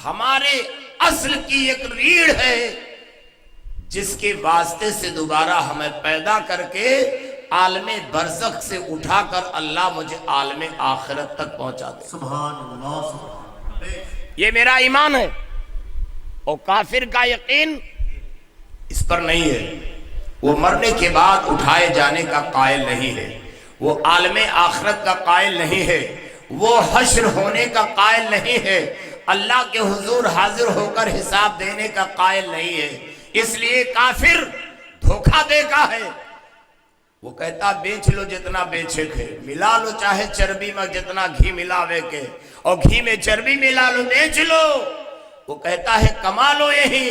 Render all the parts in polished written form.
ہمارے اصل کی ایک ریڑھ ہے جس کے واسطے سے دوبارہ ہمیں پیدا کر کے عالم برزخ سے اٹھا کر اللہ مجھے عالم آخرت تک پہنچا دے. سبحان اللہ سبحان اللہ. یہ میرا ایمان ہے. اور کافر کا یقین اس پر نہیں ہے. وہ مرنے کے بعد اٹھائے جانے کا قائل نہیں ہے. وہ عالم آخرت کا قائل نہیں ہے. وہ حشر ہونے کا قائل نہیں ہے. اللہ کے حضور حاضر ہو کر حساب دینے کا قائل نہیں ہے. اس لیے کافر دھوکہ دے کا ہے. وہ کہتا بیچ لو جتنا بیچے کے, ملا لو چاہے چربی میں جتنا گھی ملاوے کے, اور گھی میں چربی ملا لو, بیچ لو. وہ کہتا ہے کما لو یہی.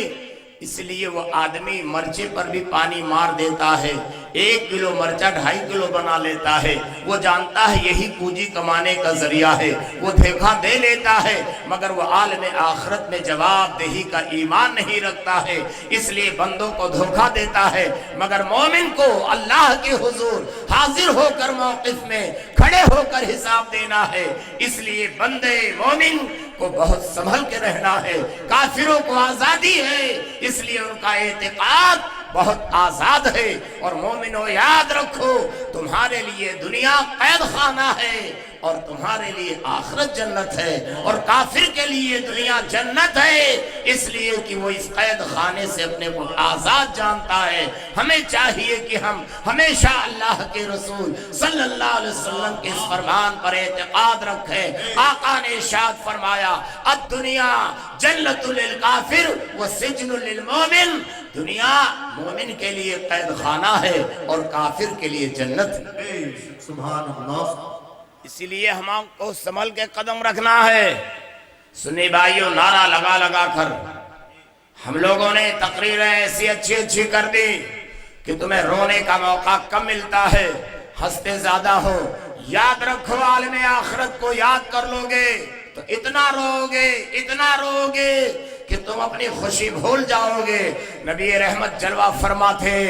اس لیے وہ آدمی مرچے پر بھی پانی مار دیتا ہے. 1 کلو مرچہ 2.5 کلو بنا لیتا ہے. وہ جانتا ہے یہی پونجی کمانے کا ذریعہ ہے. وہ دھوکہ دے لیتا ہے, مگر وہ عالم آخرت میں جواب دہی کا ایمان نہیں رکھتا ہے. اس لیے بندوں کو دھوکہ دیتا ہے, مگر مومن کو اللہ کے حضور حاضر ہو کر موقف میں کھڑے ہو کر حساب دینا ہے. اس لیے بندے مومن کو بہت سنبھل کے رہنا ہے. کافروں کو آزادی ہے, اس لیے ان کا اعتقاد بہت آزاد ہے. اور مومنوں یاد رکھو, تمہارے لیے دنیا قید خانہ ہے اور تمہارے لیے آخرت جنت ہے. اور کافر کے لیے دنیا جنت ہے, اس لیے کہ وہ اس قید خانے سے اپنے کو آزاد جانتا ہے. ہمیں چاہیے کہ ہم ہمیشہ اللہ کے رسول صلی اللہ علیہ وسلم کے اس فرمان پر اعتقاد رکھیں. آقا نے ارشاد فرمایا, الدنیا جنت للکافر وسجن للمومن. دنیا مومن کے لیے قید خانہ ہے اور کافر کے لیے جنت ہے. سبحان اللہ. اسی لیے ہم کو سنبھل کے قدم رکھنا ہے. سنی بھائیوں, نعرہ لگا لگا کر ہم لوگوں نے تقریریں ایسی اچھی اچھی کر دی کہ تمہیں رونے کا موقع کم ملتا ہے, ہنستے زیادہ ہو. یاد رکھو, عالم آخرت کو یاد کر لو گے تو اتنا رو گے کہ تم اپنی خوشی بھول جاؤ گے. نبی رحمت جلوہ فرما تھے,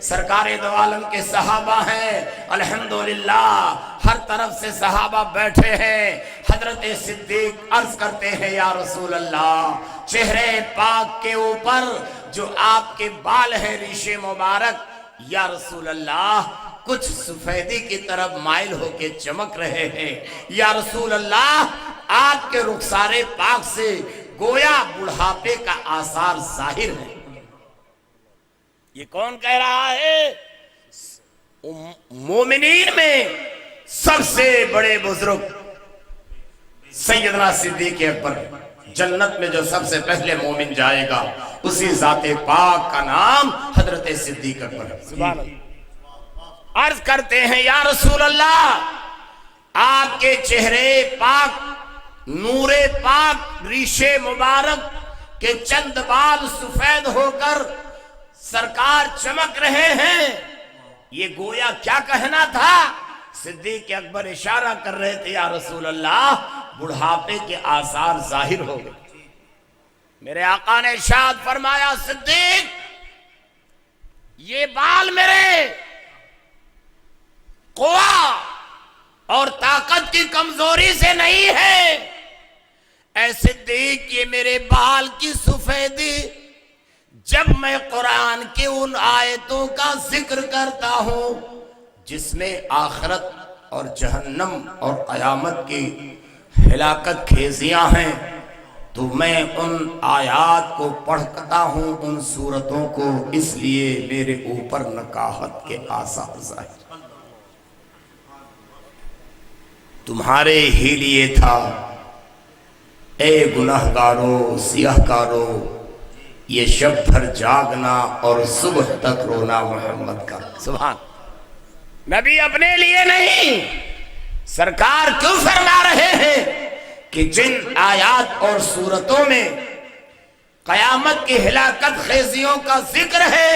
سرکار دو عالم کے صحابہ ہیں. الحمدللہ ہر طرف سے صحابہ بیٹھے ہیں. حضرت صدیق عرض کرتے ہیں, یا رسول اللہ, چہرے پاک کے اوپر جو آپ کے بال ہیں ریشے مبارک, یا رسول اللہ کچھ سفیدی کی طرف مائل ہو کے چمک رہے ہیں. یا رسول اللہ, آپ کے رخسار پاک سے گویا بڑھاپے کا آثار ظاہر ہے. یہ کون کہہ رہا ہے؟ مومنین میں سب سے بڑے بزرگ سیدنا صدیق اکبر. جنت میں جو سب سے پہلے مومن جائے گا اسی ذات پاک کا نام حضرت صدیق اکبر. سبحان اللہ. عرض کرتے ہیں, یا رسول اللہ, آپ کے چہرے پاک, نور پاک, ریشے مبارک کے چند بال سفید ہو کر سرکار چمک رہے ہیں. یہ گویا کیا کہنا تھا؟ صدیق اکبر اشارہ کر رہے تھے, یا رسول اللہ بڑھاپے کے آثار ظاہر ہو گئے. میرے آقا نے ارشاد فرمایا, صدیق یہ بال میرے قوا اور طاقت کی کمزوری سے نہیں ہے, اے صدیق یہ میرے بال کی سفیدی جب میں قرآن کی ان آیتوں کا ذکر کرتا ہوں جس میں آخرت اور جہنم اور قیامت کی ہلاکت خیزیاں ہیں, تو میں ان آیات کو پڑھتا ہوں, ان سورتوں کو, اس لیے میرے اوپر نکاحت کے آثار ظاہر. تمہارے ہی لیے تھا اے گناہگارو سیاہ کارو یہ شب بھر جاگنا اور صبح تک رونا محمد کا. سبحان. نبی اپنے لیے نہیں, سرکار کیوں فرما رہے ہیں کہ جن آیات اور سورتوں میں قیامت کی ہلاکت خیزیوں کا ذکر ہے,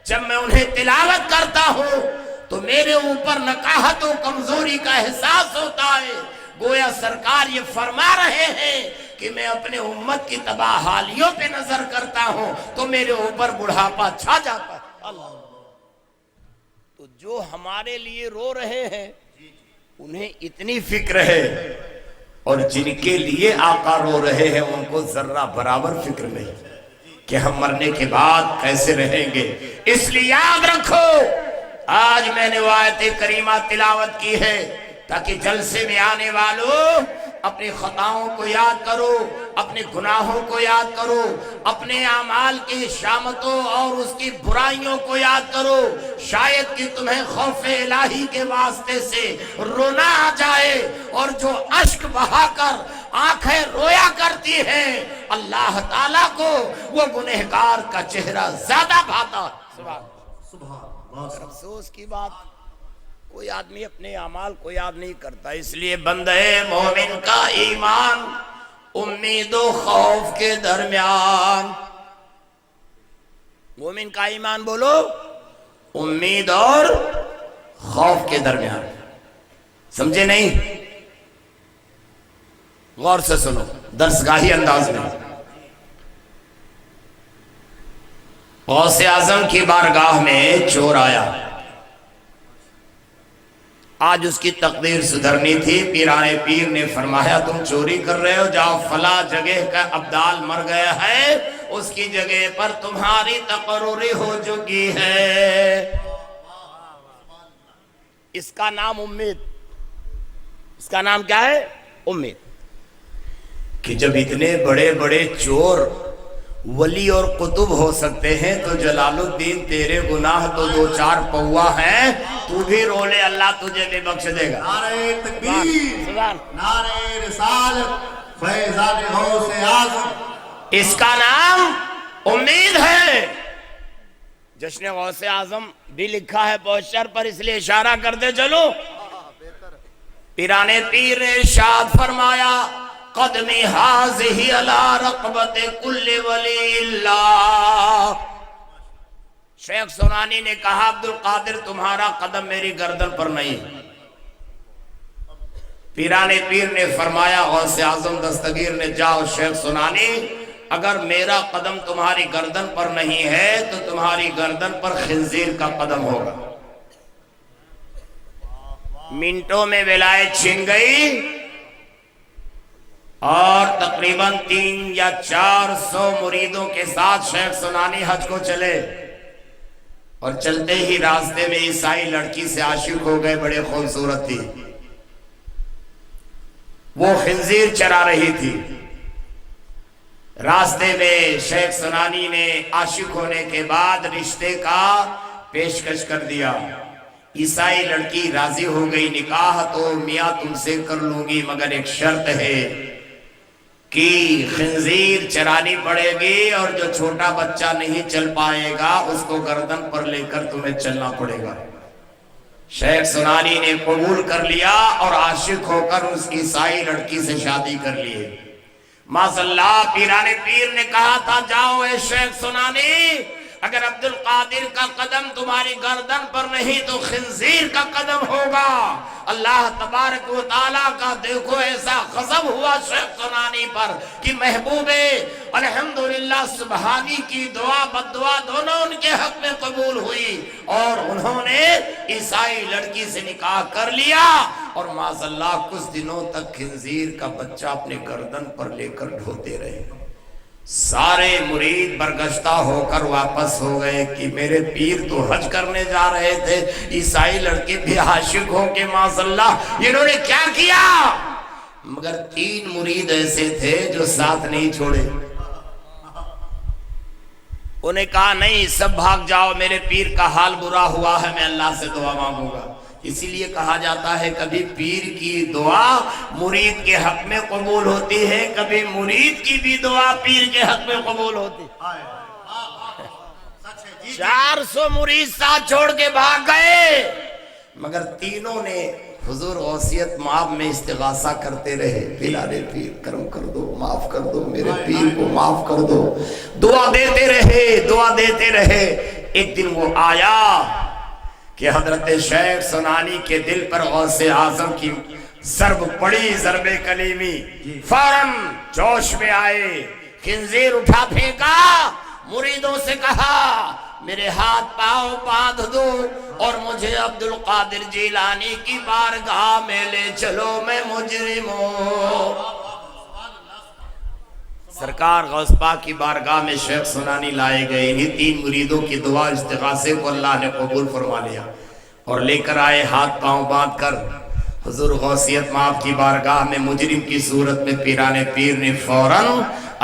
جب میں انہیں تلاوت کرتا ہوں تو میرے اوپر نکاحت و کمزوری کا احساس ہوتا ہے. گویا سرکار یہ فرما رہے ہیں کہ میں اپنے امت کی تباہ حالیوں پہ نظر کرتا ہوں تو میرے اوپر بڑھاپا چھا جاتا ہے. اللہ. تو جو ہمارے لیے رو رہے ہیں انہیں اتنی فکر ہے, اور جن کے لیے آقا رو رہے ہیں ان کو ذرہ برابر فکر نہیں کہ ہم مرنے کے بعد کیسے رہیں گے. اس لیے یاد رکھو آج میں نے وہ آیت کریمہ تلاوت کی ہے تاکہ جلسے میں آنے والوں اپنی خطاؤں کو یاد کرو، اپنے گناہوں کو یاد کرو، اپنے اعمال کی شامتوں اور اس کی برائیوں کو یاد کرو. شاید کہ تمہیں خوف الہی کے واسطے سے رونا آ جائے، اور جو اشک بہا کر آنکھیں رویا کرتی ہیں اللہ تعالیٰ کو وہ گنہگار کا چہرہ زیادہ بھاتا. سبحان اللہ. افسوس کی بات کوئی آدمی اپنے اعمال کو یاد نہیں کرتا. اس لیے بندہ مومن کا ایمان امید و خوف کے درمیان. مومن کا ایمان بولو امید اور خوف کے درمیان. سمجھے نہیں؟ غور سے سنو درسگاہی انداز میں. غوث اعظم کی بارگاہ میں چور آیا. آج اس کی تقدیر سدھرنی تھی. پیرانے پیر نے فرمایا تم چوری کر رہے ہو، جاؤ فلاں جگہ کا ابدال مر گیا ہے، اس کی جگہ پر تمہاری تقرری ہو چکی ہے. اس کا نام امید. اس کا نام کیا ہے؟ امید. کہ جب اتنے بڑے بڑے چور ولی اور قطب ہو سکتے ہیں تو جلال الدین تیرے گناہ تو 2-4 پوا ہیں، تو بھی رو لے اللہ تجھے بھی بخش دے گا. نعرہ تکبیر، نعرہ رسالت، فیضان غوث اعظم. اس کا نام امید ہے. جشن غوث اعظم بھی لکھا ہے پوسٹر پر، اس لیے اشارہ کرتے چلو. پیرانے پیر نے ارشاد فرمایا قدمی حاضی علی رقبت کل ولی اللہ. شیخ سنانی نے کہا عبدالقادر تمہارا قدم میری گردن پر نہیں. پیرانے پیر نے فرمایا غوث اعظم دستگیر نے جاؤ شیخ سنانی اگر میرا قدم تمہاری گردن پر نہیں ہے تو تمہاری گردن پر خنزیر کا قدم ہوگا. منٹوں میں ولایت چھن گئی اور تقریباً 300 یا 400 مریدوں کے ساتھ شیخ سنانی حج کو چلے. اور چلتے ہی راستے میں عیسائی لڑکی سے عاشق ہو گئے، بڑے خوبصورت تھی، وہ خنزیر چرا رہی تھی. راستے میں شیخ سنانی نے عاشق ہونے کے بعد رشتے کا پیشکش کر دیا. عیسائی لڑکی راضی ہو گئی. نکاح تو میاں تم سے کر لوں گی مگر ایک شرط ہے کہ خنزیر چرانی پڑے گی اور جو چھوٹا بچہ نہیں چل پائے گا اس کو گردن پر لے کر تمہیں چلنا پڑے گا. شیخ سنانی نے قبول کر لیا اور عاشق ہو کر اس کی عیسائی لڑکی سے شادی کر لیے. ماشاءاللہ پیرانے پیر نے کہا تھا جاؤ اے شیخ سنانی اگر عبدالقادر کا قدم تمہاری گردن پر نہیں تو خنزیر کا قدم ہوگا. اللہ تبارک و تعالیٰ کا دیکھو ایسا غضب ہوا شیخ سنانی پر کہ محبوب الحمدللہ سبحانی کی دعا بددعا دونوں ان کے حق میں قبول ہوئی اور انہوں نے عیسائی لڑکی سے نکاح کر لیا. اور معاذاللہ کچھ دنوں تک خنزیر کا بچہ اپنے گردن پر لے کر ڈھوتے رہے. سارے مرید برگشتہ ہو کر واپس ہو گئے کہ میرے پیر تو حج کرنے جا رہے تھے، عیسائی لڑکے بھی عاشق ہو کے معاذاللہ انہوں نے کیا کیا. مگر 3 مرید ایسے تھے جو ساتھ نہیں چھوڑے. انہیں کہا نہیں سب بھاگ جاؤ، میرے پیر کا حال برا ہوا ہے، میں اللہ سے دعا مانگوں گا. اسی لیے کہا جاتا ہے کبھی پیر کی دعا مرید کے حق میں قبول ہوتی ہے، کبھی مرید کی بھی دعا پیر کے حق میں قبول ہوتی ہے. 400 مرید ساتھ چھوڑ کے بھاگ گئے مگر تینوں نے حضور غوثیت معاف میں استغاثہ کرتے رہے. پیرانے پیر کرم کر دو، معاف کر دو، میرے پیر کو معاف کر دو. دعا دیتے رہے، دعا دیتے رہے. ایک دن وہ آیا کہ حضرت شیخ سنانی کے دل پر غوث اعظم کی ضرب پڑی، ضرب کلیمی. فوراً جوش میں آئے، خنزیر اٹھا پھینکا، مریدوں سے کہا میرے ہاتھ پاؤں باندھ دو اور مجھے عبد القادر جیلانی کی بارگاہ میں لے چلو، میں مجرم ہوں۔ سرکار غوث پاک کی بارگاہ میں شیخ سنانی لائے گئے، انہی 3 مریدوں کی دعا استغاثے کو اللہ نے قبول فرما لیا اور لے کر آئے ہاتھ پاؤں باندھ کر حضور غوثیت مآب کی بارگاہ میں مجرم کی صورت میں پیران پیر نے فوراً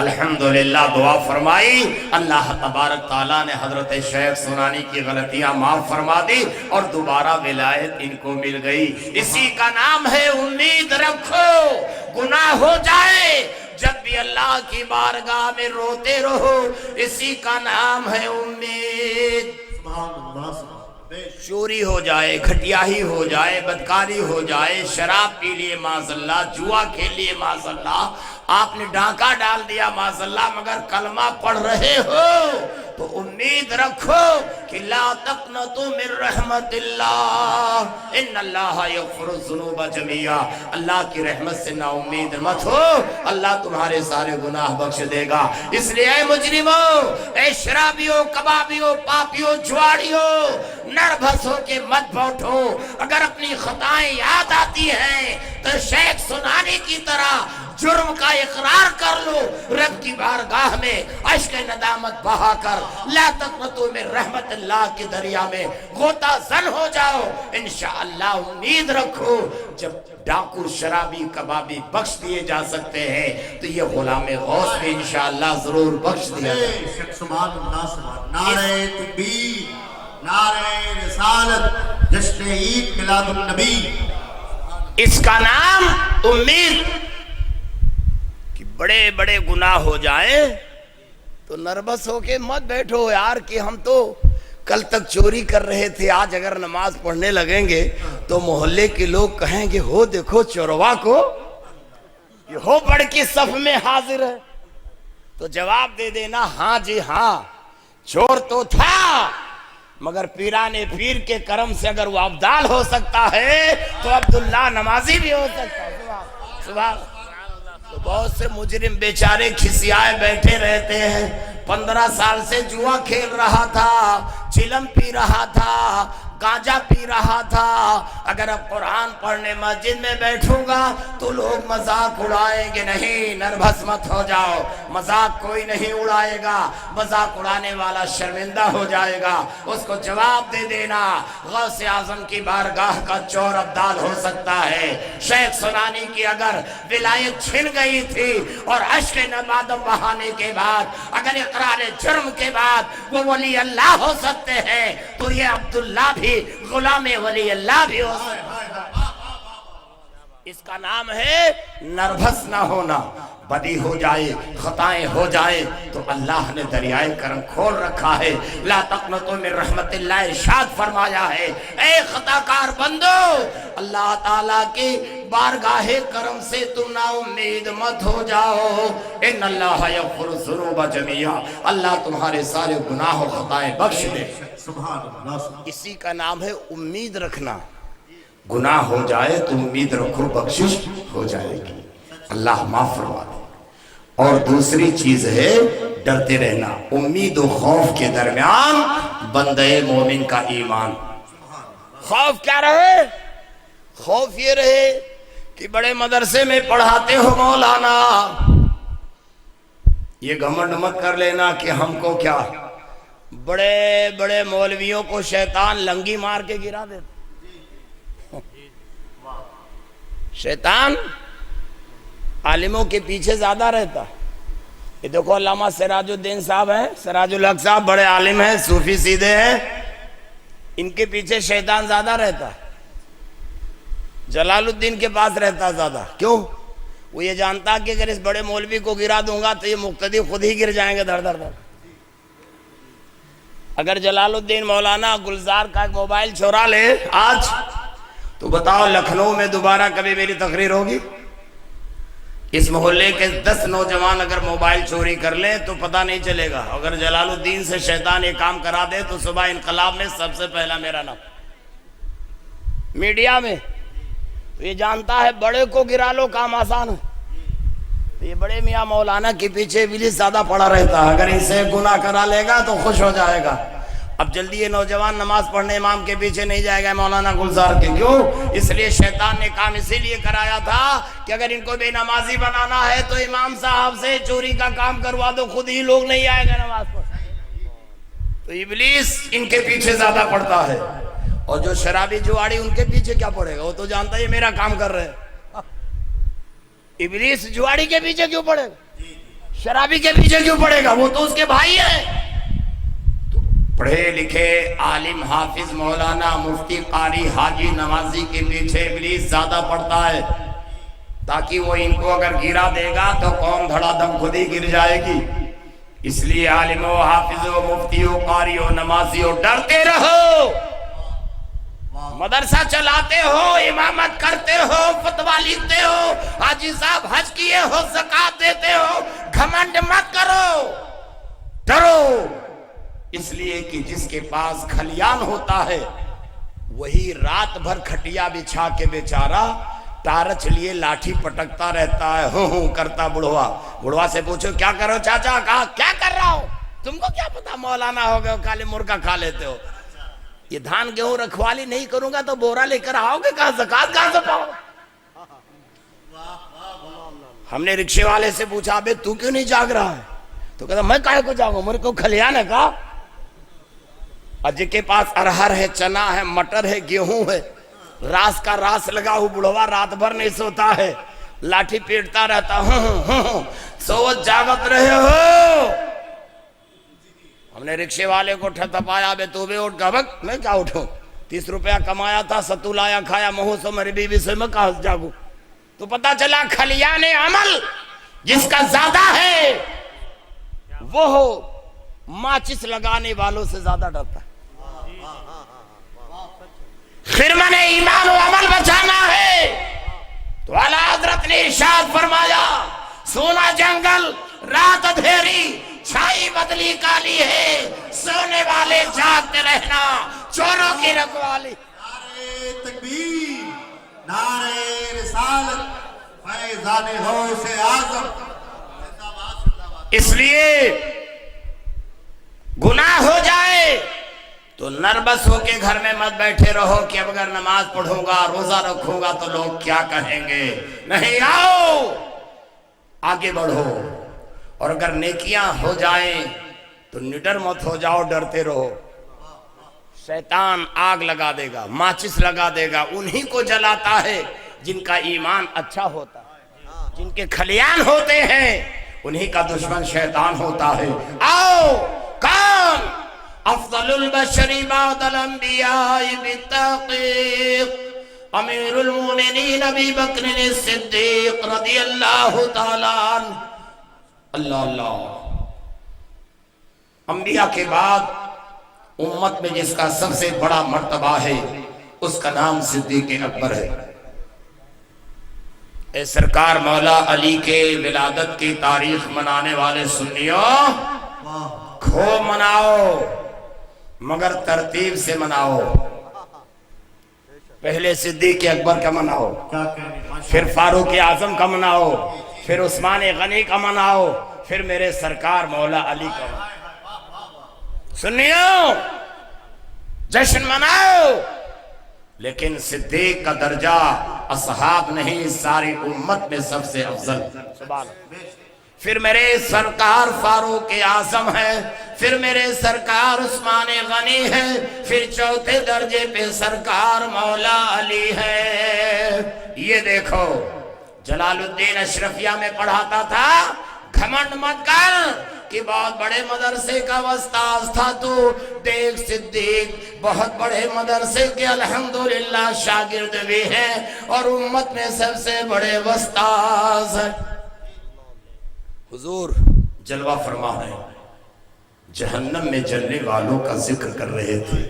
الحمدللہ دعا فرمائی۔ اللہ تبارک تعالیٰ نے حضرت شیخ سنانی کی غلطیاں معاف فرما دی اور دوبارہ ولایت ان کو مل گئی۔ اسی کا نام ہے امید رکھو، گناہ ہو جائے جب بھی اللہ کی بارگاہ میں روتے رہو، اسی کا نام ہے امید۔ سبحان اللہ، سبحان اللہ۔ چوری ہو جائے، گھٹیاہی ہو جائے، بدکاری ہو جائے، شراب پی لیے معاذ اللہ، جوا کھیل لیے معاذ اللہ، آپ نے ڈاکہ ڈال دیا معاذ اللہ، مگر کلمہ پڑھ رہے ہو تو امید رکھو کہ لا تقنطوا من رحمت اللہ، ان اللہ یغفر الذنوب جميعا، اللہ کی رحمت سے نا امید مت ہو، اللہ تمہارے سارے گناہ بخش دے گا۔ اس لیے اے مجرموں، اے شرابیوں، کبابیوں، پاپیوں، جواڑیوں، نربھس ہو کے مت بیٹھو۔ اگر اپنی خطائیں یاد آتی ہیں تو شیخ سنانی کی طرح جرم کا اقرار کر لو، رب کی بارگاہ میں عشق ندامت بہا کر لا تقنطوا من رحمت اللہ کے دریا میں غوطہ زن ہو جاؤ۔ انشاءاللہ امید رکھو، جب ڈاکو، شرابی، کبابی بخش دیے جا سکتے ہیں تو یہ غلام غوث بھی انشاءاللہ ضرور بخش دیا جائے۔ سبحان اللہ، سبحان نعرہ تکبیر، نعرہ رسالت، جشن عید میلاد النبی۔ اس کا نام امید۔ کہ بڑے بڑے گناہ ہو جائیں تو نربس ہو کے مت بیٹھو یار کہ ہم تو کل تک چوری کر رہے تھے، آج اگر نماز پڑھنے لگیں گے تو محلے کے لوگ کہیں گے ہو دیکھو چوروا کو، یہ ہو بڑھ کی صف میں حاضر ہے۔ تو جواب دے دینا ہاں جی ہاں، چور تو تھا مگر پیران پیر کے کرم سے اگر وہ ابدال ہو سکتا ہے تو عبداللہ نمازی بھی ہو سکتا ہے۔ سبحان اللہ۔ تو بہت سے مجرم بیچارے کھسیائے بیٹھے رہتے ہیں، 15 سال سے جوا کھیل رہا تھا، چلم پی رہا تھا، گانجا پی رہا تھا، اگر اب قرآن پڑھنے مسجد میں بیٹھوں گا تو لوگ مذاق اڑائیں گے۔ نہیں، نربھس مت ہو جاؤ، مذاق کوئی نہیں اڑائے گا، مذاق اڑانے والا شرمندہ ہو جائے گا۔ اس کو جواب دے دینا غوث اعظم کی بارگاہ کا چور ابدال ہو سکتا ہے۔ شیخ سنانی کی اگر ولایت چھن گئی تھی اور عشق ندامت بہانے کے بعد، اگر اقرار جرم کے بعد وہ ولی اللہ ہو سکتے ہیں تو یہ عبداللہ بھی غلام ولی اللہ بھی ہو سکتا ہے۔ اس کا نام ہے نربھس نہ ہونا۔ بدی ہو جائے، خطائیں ہو جائے تو اللہ نے دریائے کرم کھول رکھا ہے۔ لا تقنطوا من رحمت اللہ ارشاد فرمایا ہے، اے خطاکار بندو، اللہ تعالیٰ کی بارگاہ کرم سے تم نا امید مت ہو جاؤ۔ ان اللہ یغفر الذنوب جميعا، اللہ تمہارے سارے گناہ و خطائیں بخش دے۔ سبحان اللہ۔ اسی کا نام ہے امید رکھنا۔ گناہ ہو جائے تو امید رکھو بخشش ہو جائے گی، اللہ معاف فرما دے۔ اور دوسری چیز ہے ڈرتے رہنا۔ امید و خوف کے درمیان بندے مومن کا ایمان۔ خوف کیا رہے؟ خوف یہ رہے کہ بڑے مدرسے میں پڑھاتے ہو مولانا، یہ گھمنڈ مت کر لینا کہ ہم کو کیا، بڑے بڑے مولویوں کو شیطان لنگی مار کے گرا دیتا۔ شیطان عالموں کے پیچھے زیادہ رہتا۔ یہ دیکھو علامہ سراج الدین صاحب ہیں، سراج الحق صاحب بڑے عالم ہیں، صوفی سیدھے ہیں، ان کے پیچھے شیطان زیادہ رہتا ہے۔ جلال الدین کے پاس رہتا زیادہ، کیوں؟ وہ یہ جانتا کہ اگر اس بڑے مولوی کو گرا دوں گا تو یہ مقتدی خود ہی گر جائیں گے دھڑ دھڑ دھڑ۔ اگر جلال الدین مولانا گلزار کا ایک موبائل چورا لے آج تو بتاؤ لکھنؤ میں دوبارہ کبھی میری تقریر ہوگی؟ اس محلے کے 10 نوجوان اگر موبائل چوری کر لیں تو پتہ نہیں چلے گا۔ اگر جلال الدین سے شیطان یہ کام کرا دے تو صبح انقلاب میں سب سے پہلا میرا نام میڈیا میں۔ تو یہ جانتا ہے بڑے کو گرا لو کام آسان ہے، تو یہ بڑے میاں مولانا کے پیچھے ابلیس زیادہ پڑا رہتا ہے، اگر ان سے گناہ کرا لے گا تو خوش ہو جائے گا۔ اب جلدی یہ نوجوان نماز پڑھنے امام کے پیچھے نہیں جائے گا مولانا گلزار کے، کیوں؟ اس لیے شیطان نے کام اسی لیے کرایا تھا کہ اگر ان کو بے نمازی بنانا ہے تو امام صاحب سے چوری کا کام کروا دو، خود ہی لوگ نہیں آئے گا نماز پڑھنے۔ تو ابلیس ان کے پیچھے زیادہ پڑتا ہے، اور جو شرابی جواڑی ان کے پیچھے کیا پڑے گا؟ وہ تو جانتا ہے یہ میرا کام کر رہے ہیں۔ ابلیس جواڑی کے پیچھے کیوں پڑے گا؟ شرابی کے پیچھے کیوں پڑے گا؟ وہ تو اس کے بھائی ہیں۔ پڑھے لکھے عالم حافظ مولانا مفتی قاری حاجی نمازی کے پیچھے ابلیس زیادہ پڑتا ہے، تاکہ وہ ان کو اگر گرا دے گا تو قوم دھڑا دم خود ہی گر جائے گی۔ اس لیے عالموں حافظوں مفتیوں قاریوں نمازیوں ڈرتے رہو، مدرسہ چلاتے ہو، امامت کرتے ہو، فتویٰ لکھتے ہو، حاجی صاحب حج کیے ہو، زکوٰۃ دیتے ہو، گھمنڈ مت کرو، ڈرو۔ اس لیے کہ جس کے پاس کھلیان ہوتا ہے وہی رات بھر کھٹیا بچھا کے بیچارہ ٹارچ لیے لاٹھی پٹکتا رہتا ہے، ہوں ہوں کرتا بڑھوا۔ بڑھوا سے پوچھو کیا کرو چاچا؟ کہا کیا کر رہا ہو؟ تم کو کیا پتا مولانا ہو گئے ہو، کالے مرغا کھا لیتے ہو۔ یہ دھان گیہوں رکھوالی نہیں کروں گا تو بورا لے کر آؤ گے کہاں؟ زکوٰۃ کہاں سے پاؤ؟ ہم نے رکشے والے سے پوچھا بے تو کیوں نہیں جاگ رہا ہے؟ تو کہتا میں کائے کو جاگوں، میرے کو کھلیان ہے۔ کہا اور جن کے پاس ارہر ہے، چنا ہے، مٹر ہے، گیہوں ہے، راس کا راس لگا ہو بڑھوا رات بھر نہیں سوتا ہے، لاٹھی پیٹتا رہتا ہوں سوت جاگت رہے ہو۔ ہم نے رکشے والے کو ٹھپایا بے تو بھی اٹھ گا۔ بک میں کیا اٹھوں، 30 روپیہ کمایا تھا، ستو لایا کھایا، مہو سو میری بیوی سے میں کہاں جاگوں؟ تو پتا چلا کھلیان عمل جس کا زیادہ ہے وہ ماچس لگانے والوں سے زیادہ ڈرتا ہے۔ پھر میں نے ایمان و عمل بچانا ہے تو اعلیٰ حضرت نے ارشاد فرمایا سونا جنگل رات اندھیری چھائی بدلی کالی ہے، سونے والے جاگتے رہنا چوروں کی رکھوالی۔ نعرہ تکبیر، نعرہ رسالت، فیضان غوث اعظم۔ اس لیے گناہ ہو جائے تو نربس ہو کے گھر میں مت بیٹھے رہو کہ اب اگر نماز پڑھوں گا روزہ رکھوں گا تو لوگ کیا کہیں گے۔ نہیں، آؤ آگے بڑھو، اور اگر نیکیاں ہو جائیں تو نڈر مت ہو جاؤ، ڈرتے رہو۔ شیطان آگ لگا دے گا، ماچس لگا دے گا، انہی کو جلاتا ہے جن کا ایمان اچھا ہوتا ہے، جن کے کھلیان ہوتے ہیں انہی کا دشمن شیطان ہوتا ہے۔ آؤ کون افضل البشر بعد الانبیاء بالتحقیق امیر المومنین ابی بکر الصدیق رضی اللہ تعالیٰ عنہ۔ اللہ اللہ، انبیاء کے بعد امت میں جس کا سب سے بڑا مرتبہ ہے اس کا نام صدیق اکبر ہے۔ اے سرکار مولا علی کے ولادت کی تاریخ منانے والے سنیوں، خوب مناؤ مگر ترتیب سے مناؤ۔ پہلے صدیق اکبر کا مناؤ، پھر فاروق اعظم کا مناؤ، پھر عثمان غنی کا مناؤ، پھر میرے سرکار مولا علی کا مناؤ۔ سنیو جشن مناؤ، لیکن صدیق کا درجہ اصحاب نہیں، ساری امت میں سب سے افضل۔ سبحان اللہ۔ پھر میرے سرکار فاروق اعظم ہے، پھر میرے سرکار عثمان غنی ہے، پھر چوتھے درجے پہ سرکار مولا علی ہے۔ یہ دیکھو جلال الدین اشرفیہ میں پڑھاتا تھا، گھمنڈ مت کر کہ بہت بڑے مدرسے کا استاذ تھا تو، دیکھ صدیق بہت بڑے مدرسے کے الحمدللہ شاگرد بھی ہیں اور امت میں سب سے بڑے استاذ ہیں۔ حضور جلوہ فرما ہے، جہنم میں جلنے والوں کا ذکر کر رہے تھے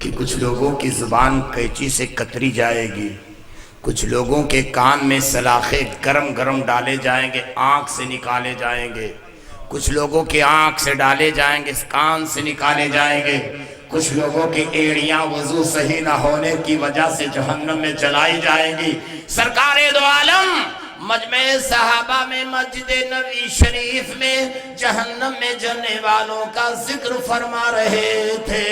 کہ کچھ لوگوں کی زبان قینچی سے کتری جائے گی، کچھ لوگوں کے کان میں سلاخے گرم گرم ڈالے جائیں گے، آنکھ سے نکالے جائیں گے، کچھ لوگوں کے آنکھ سے ڈالے جائیں گے، کان سے نکالے جائیں گے، کچھ لوگوں کی ایڑیاں وضو صحیح نہ ہونے کی وجہ سے جہنم میں جلائی جائیں گی۔ سرکار دو عالم مجمع صحابہ میں مسجد نبی شریف میں جہنم میں جلنے والوں کا ذکر فرما رہے تھے۔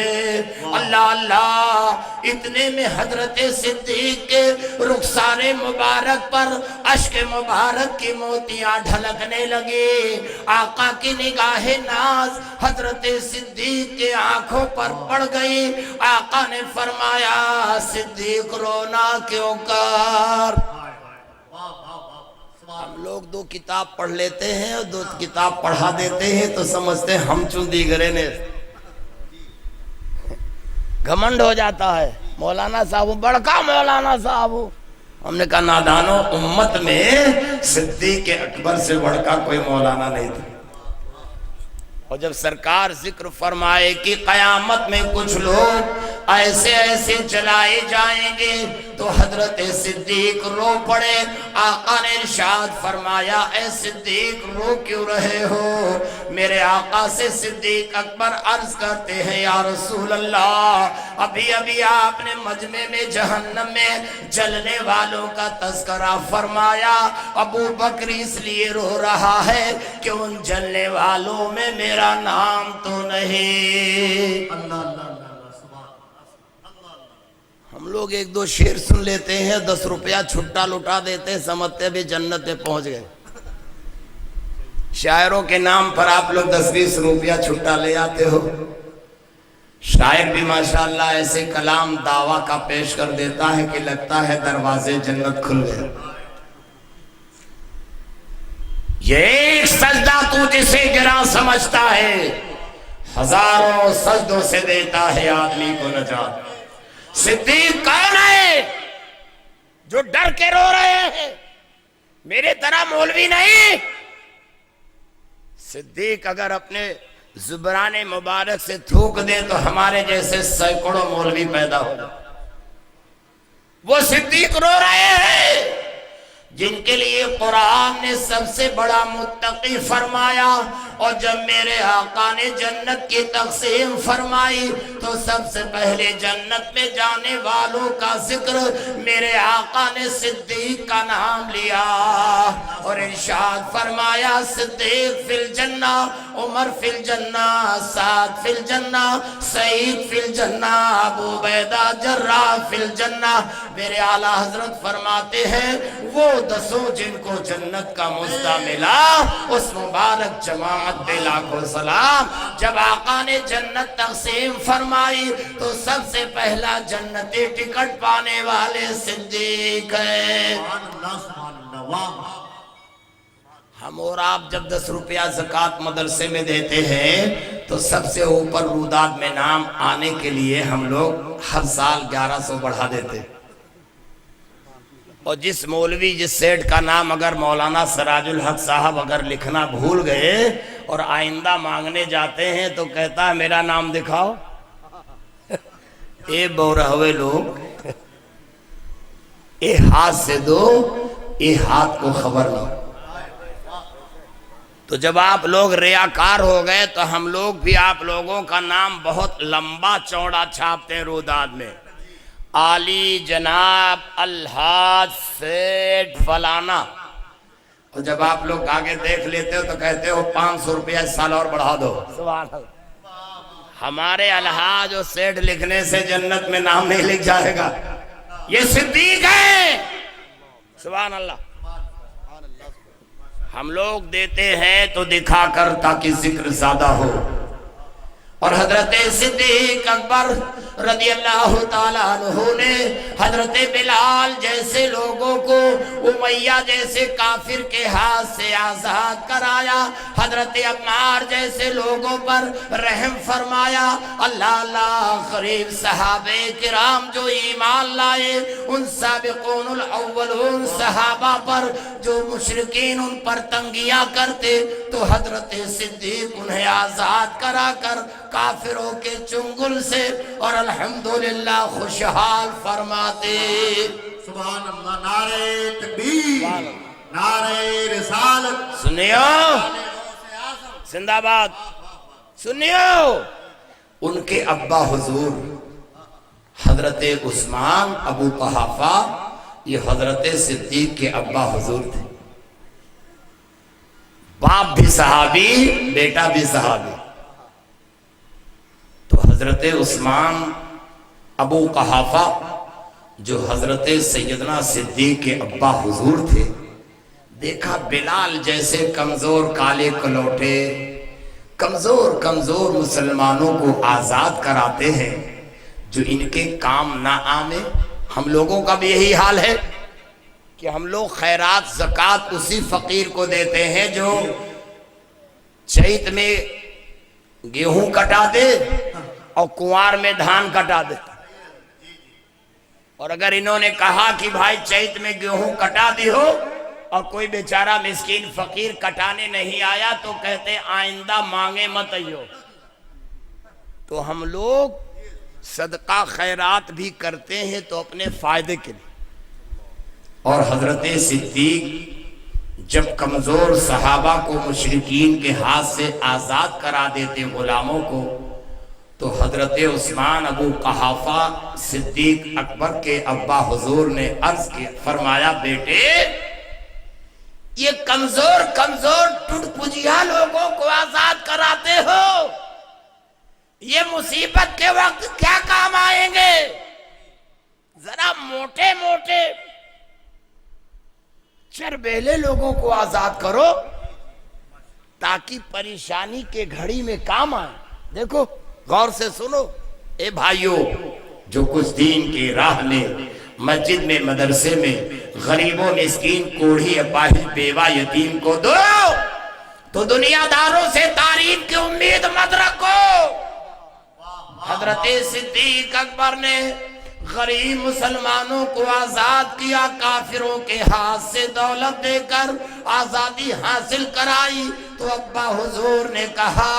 اللہ اللہ، اتنے میں حضرت صدیق کے رخسار مبارک پر اشک مبارک کی موتیاں ڈھلکنے لگی۔ آقا کی نگاہ ناز حضرت صدیق کے آنکھوں پر پڑ گئی۔ آقا نے فرمایا صدیق رونا کیوں کر؟ ہم لوگ دو کتاب پڑھ لیتے ہیں اور دو کتاب پڑھا دیتے ہیں تو سمجھتے ہیں ہم چون دیگرے نے، گھمنڈ ہو جاتا ہے۔ مولانا صاحب بڑکا مولانا صاحب، ہم نے کہا نادانو، امت میں صدیق اکبر سے بڑکا کوئی مولانا نہیں تھا۔ اور جب سرکار ذکر فرمائے کہ قیامت میں کچھ لوگ ایسے ایسے جلائے جائیں گے تو حضرت صدیق رو پڑے۔ آقا نے ارشاد فرمایا اے صدیق رو کیوں رہے ہو؟ میرے آقا سے صدیق اکبر عرض کرتے ہیں یا رسول اللہ، ابھی ابھی آپ نے مجمع میں جہنم میں جلنے والوں کا تذکرہ فرمایا۔ ابو بکر اس لیے رو رہا ہے کہ ان جلنے والوں میں میرا نام تو نہیں۔ ہم لوگ ایک دو شعر سن لیتے ہیں، 10 روپیہ چھٹا لٹا دیتے ہیں، سمجھتے بھی جنت میں پہنچ گئے۔ شاعروں کے نام پر آپ لوگ 10-20 روپیہ چھٹا لے آتے ہو۔ شاعر بھی ماشاءاللہ ایسے کلام دعویٰ کا پیش کر دیتا ہے کہ لگتا ہے دروازے جنت کھل گئے۔ یہ ایک سجدہ تو جسے گراں سمجھتا ہے، ہزاروں سجدوں سے دیتا ہے آدمی کو نجات۔ صدیق کون ہے جو ڈر کے رو رہے ہیں؟ میرے طرح مولوی نہیں۔ صدیق اگر اپنے زبران مبارک سے تھوک دے تو ہمارے جیسے سینکڑوں مولوی پیدا ہو جائے۔ وہ صدیق رو رہے ہیں جن کے لیے قرآن نے سب سے بڑا متقی فرمایا، اور جب میرے آقا نے جنت کی تقسیم فرمائی تو سب سے پہلے جنت میں جانے والوں کا ذکر میرے آقا نے صدیق کا نام لیا اور ارشاد فرمایا صدیق فی الجنہ، عمر فی الجنہ، سعد فی الجنہ، سعید فی الجنہ، ابو عبیدہ جراح فی الجنہ۔ میرے اعلیٰ حضرت فرماتے ہیں وہ 10 جن کو جنت کا مزدہ ملا، اس مبارک جماعت پہ لاکھوں سلام۔ جب آقا نے جنت تقسیم فرمائی تو سب سے پہلا جنتی ٹکٹ پانے والے صدیق ہیں۔ ہم اور آپ جب 10 روپیہ زکوٰۃ مدرسے میں دیتے ہیں تو سب سے اوپر روداد میں نام آنے کے لیے ہم لوگ ہر سال 1100 بڑھا دیتے۔ اور جس مولوی جس سیٹ کا نام اگر مولانا سراج الحق صاحب اگر لکھنا بھول گئے اور آئندہ مانگنے جاتے ہیں تو کہتا ہے میرا نام دکھاؤ۔ اے بورہوے لوگ، اے ہاتھ سے دو، اے ہاتھ کو خبر نہ۔ تو جب آپ لوگ ریاکار ہو گئے تو ہم لوگ بھی آپ لوگوں کا نام بہت لمبا چوڑا چھاپتے ہیں روداد میں، عالی جناب الحاج سیٹھ فلانا۔ اور جب آپ لوگ آگے دیکھ لیتے ہو تو کہتے ہو 500 روپیہ اس سال اور بڑھا دو۔ سبحان اللہ، ہمارے الحاج اور سیٹھ لکھنے سے جنت میں نام نہیں لکھ جائے گا، یہ صدیق ہے۔ سبحان اللہ۔ ہم لوگ دیتے ہیں تو دکھا کر تاکہ ذکر زیادہ ہو۔ اور حضرت صدیق اکبر رضی اللہ تعالیٰ عنہ نے حضرت بلال جیسے لوگوں کو امیہ جیسے کافر کے ہاتھ سے آزاد کرایا، حضرت عمار جیسے لوگوں پر رحم فرمایا۔ اللہ اللہ، قریب صحابہ کرام جو ایمان لائے ان سابقون الاولون صحابہ پر جو مشرکین ان پر تنگیاں کرتے تو حضرت صدیق انہیں آزاد کرا کر کافروں کے چنگل سے اور الحمدللہ خوشحال فرماتے۔ سبحان اللہ، نعرہ تکبیر، نعرہ رسالت۔ سنیو، زندہ باد، سنیو۔ ان کے ابا حضور حضرت عثمان ابو قحافہ، یہ حضرت صدیق کے ابا حضور تھے۔ باپ بھی صحابی بیٹا بھی صحابی. تو حضرت عثمان ابو قحافہ جو حضرت سیدنا صدیق کے ابا حضور تھے، دیکھا بلال جیسے کمزور کالے کلوٹے کمزور مسلمانوں کو آزاد کراتے ہیں جو ان کے کام نہ آمے. ہم لوگوں کا بھی یہی حال ہے کہ ہم لوگ خیرات زکوٰۃ اسی فقیر کو دیتے ہیں جو چیت میں گیہوں کٹا دے اور کنوار میں دھان کٹا دے. اور اگر انہوں نے کہا کہ بھائی چیت میں گیہوں کٹا دی ہو اور کوئی بیچارہ مسکین فقیر کٹانے نہیں آیا تو کہتے آئندہ مانگے مت آئیو. تو ہم لوگ صدقہ خیرات بھی کرتے ہیں تو اپنے فائدے کے لیے. اور حضرت صدیق جب کمزور صحابہ کو مشرکین کے ہاتھ سے آزاد کرا دیتے غلاموں کو، تو حضرت عثمان ابو قحافہ صدیق اکبر کے ابا حضور نے عرض کیا، فرمایا بیٹے یہ کمزور ٹوٹ پجیا لوگوں کو آزاد کراتے ہو، یہ مصیبت کے وقت کیا کام آئیں گے؟ ذرا موٹے چربیلے لوگوں کو آزاد کرو تاکہ پریشانی کے گھڑی میں کام آئے. دیکھو غور سے سنو اے بھائیو، جو کچھ دین کی راہ میں مسجد میں مدرسے میں غریبوں مسکین کوڑھی اپاہج بیوہ یتیم کو دو تو دنیا داروں سے تعریف کی امید مت رکھو. حضرت صدیق اکبر نے غریب مسلمانوں کو آزاد کیا، کافروں کے ہاتھ سے دولت دے کر آزادی حاصل کرائی. تو ابا حضور نے کہا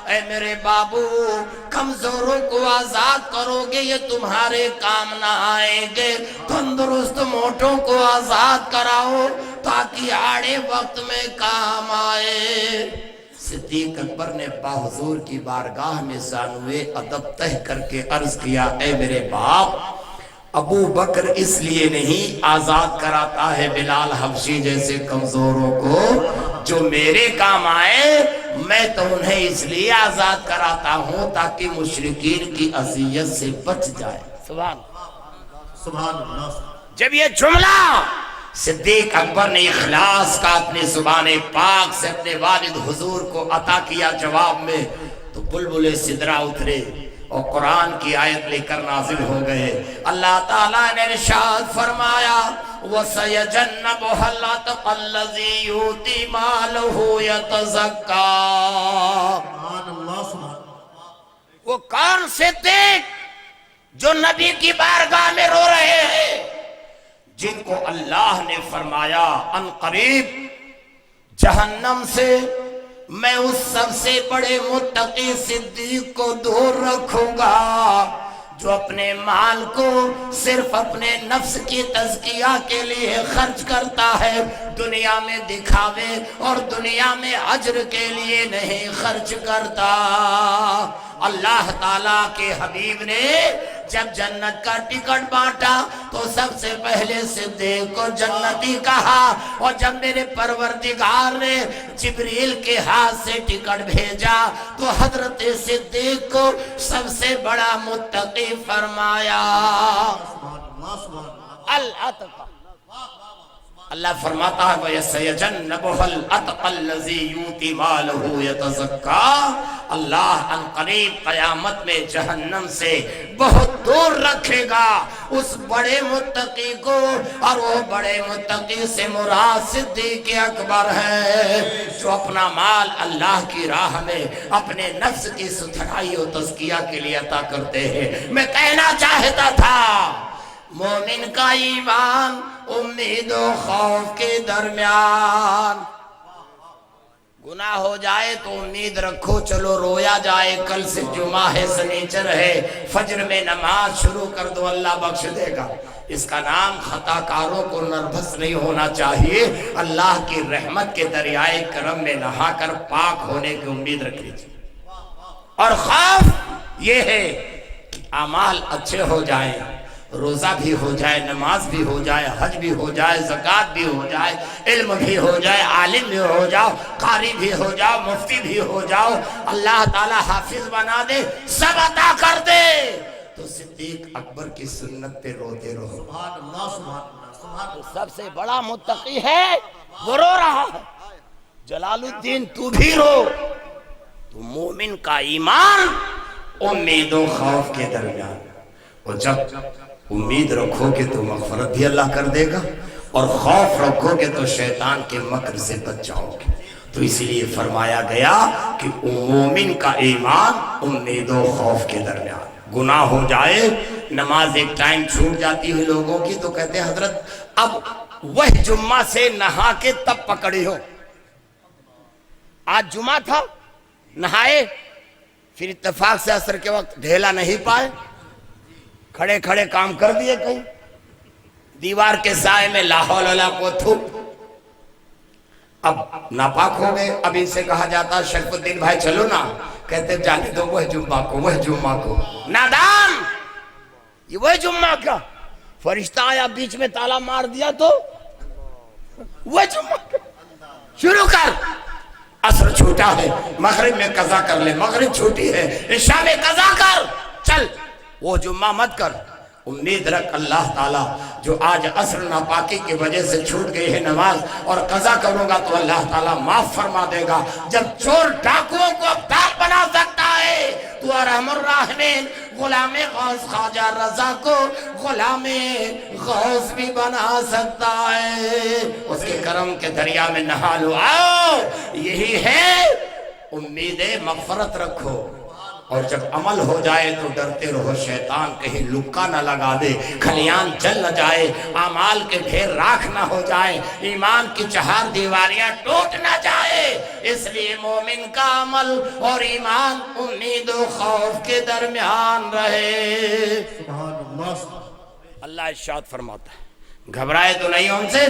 اے میرے بابو، کمزوروں کو آزاد کرو گے یہ تمہارے کام نہ آئیں گے، تندرست موٹوں کو آزاد کراؤ تاکہ آڑے وقت میں کام آئے. صدیق اکبر نے ابا حضور کی بارگاہ میں زانوے ادب تہ کر کے عرض کیا، اے میرے باپ، ابو بکر اس لیے نہیں آزاد کراتا ہے بلال حبشی جیسے کمزوروں کو جو میرے کام آئے، میں تو انہیں اس لیے آزاد کراتا ہوں تاکہ مشرکین کی اذیت سے بچ جائے. سبحان اللہ. جب یہ جملہ صدیق اکبر نے اخلاص کا اپنے زبان پاک سے اپنے والد حضور کو عطا کیا جواب میں، تو بلبل سدرا اترے اور قرآن کی آیت لے کر نازل ہو گئے. اللہ تعالیٰ نے ارشاد فرمایا وَسَيَجَنَّبُهَا الْأَتْقَى الَّذِي يُؤْتِي مَالَهُ يَتَزَكَّىٰ. وہ کون صدیق جو نبی کی بارگاہ میں رو رہے ہیں، جن کو اللہ نے فرمایا ان قریب جہنم سے میں اس سب سے بڑے متقی صدیق کو دور رکھوں گا جو اپنے مال کو صرف اپنے نفس کی تزکیہ کے لیے خرچ کرتا ہے، دنیا میں دکھاوے اور دنیا میں اجر کے لیے نہیں خرچ کرتا. اللہ تعالیٰ کے حبیب نے جب جنت کا ٹکٹ بانٹا تو سب سے پہلے صدیق کو جنتی کہا، اور جب میرے پروردگار نے جبریل کے ہاتھ سے ٹکٹ بھیجا تو حضرت صدیق کو سب سے بڑا متقی فرمایا. اللہ فرماتا ہے وَيَسَيَجَنَّبُهَا الْأَتْقَى الَّذِي يُؤْتِي مَالَهُ يَتَزَكَّىٰ. اللہ ان قریب قیامت میں جہنم سے بہت دور رکھے گا اس بڑے متقی کو، اور وہ بڑے متقی سے مراد صدیق اکبر ہے جو اپنا مال اللہ کی راہ میں اپنے نفس کی ستھرائی و تزکیہ کے لیے عطا کرتے ہیں. میں کہنا چاہتا تھا مومن کا ایمان امید و خوف کے درمیان. گناہ ہو جائے تو امید رکھو چلو رویا جائے، کل سے جمعہ ہے سنیچر ہے، فجر میں نماز شروع کر دو اللہ بخش دے گا. اس کا نام خطا کاروں کو نربھس نہیں ہونا چاہیے، اللہ کی رحمت کے دریائے کرم میں نہا کر پاک ہونے کی امید رکھ لیجیے. اور خوف یہ ہے کہ اعمال اچھے ہو جائیں، روزہ بھی ہو جائے، نماز بھی ہو جائے، حج بھی ہو جائے، زکوٰۃ بھی ہو جائے، علم بھی ہو جائے، عالم بھی ہو جاؤ، قاری بھی ہو جاؤ، مفتی بھی ہو جاؤ، اللہ تعالیٰ حافظ بنا دے، سب عطا کر دے، تو صدیق اکبر کی سنت پہ روتے رہو۔ سبحان اللہ سبحان اللہ سبحان اللہ۔ سب سے بڑا متقی ہے وہ رو رہا ہے، جلال الدین تو بھی رو۔ تو مومن کا ایمان امید و خوف کے درمیان، اور جب امید رکھو کہ تو مغفرت بھی اللہ کر دے گا، اور خوف رکھو کہ تو شیطان کے مکر سے بچ جاؤ گے، تو اسی لیے فرمایا گیا کہ مومن کا ایمان امید و خوف کے درمیان۔ گناہ ہو جائے، نماز ایک ٹائم چھوٹ جاتی ہے لوگوں کی، تو کہتے ہیں حضرت اب وہ جمعہ سے نہا کے تب پکڑی ہو، آج جمعہ تھا نہائے، پھر اتفاق سے عصر کے وقت ڈھیلا نہیں پائے، کھڑے کھڑے کام کر دیے، کہیں دیوار کے سائے میں لا حول ولا قوت ہو، اب ناپاک ہو گئے۔ اب ان سے کہا جاتا شریف الدین بھائی چلو نا، کہتے جانے دو وہ جمعہ کو، نادان یہ وہ جمعہ کا فرشتہ آیا بیچ میں تالا مار دیا تو وہ جمعہ کا شروع کر، عصر چھوٹا ہے مغرب میں قضا کر لے، مغرب چھوٹی ہے عشاء میں قضا کر، چل وہ جمعہ مت کر، امید رکھ اللہ تعالیٰ جو آج عصر ناپاکی کی وجہ سے چھوٹ گئی ہے نماز اور قضا کروں گا تو اللہ تعالیٰ معاف فرما دے گا۔ جب چور ڈاکوؤں کو ابدال بنا سکتا ہے تو ارحم الراحمین غلام غوث خواجہ رضا کو غلام غوث بھی بنا سکتا ہے، اس کے کرم کے دریا میں نہا لو۔ آؤ یہی ہے امید مغفرت رکھو، اور جب عمل ہو جائے تو ڈرتے رہو شیطان کہیں لکا نہ لگا دے، کھلیان جل نہ جائے، اعمال کے ڈھیر راکھ نہ ہو جائے، ایمان کی چہار دیواریاں ٹوٹ نہ جائے۔ اس لیے مومن کا عمل اور ایمان امید و خوف کے درمیان رہے۔ سبحان اللہ۔ اللہ ارشاد فرماتا ہے گھبرائے تو نہیں ان سے،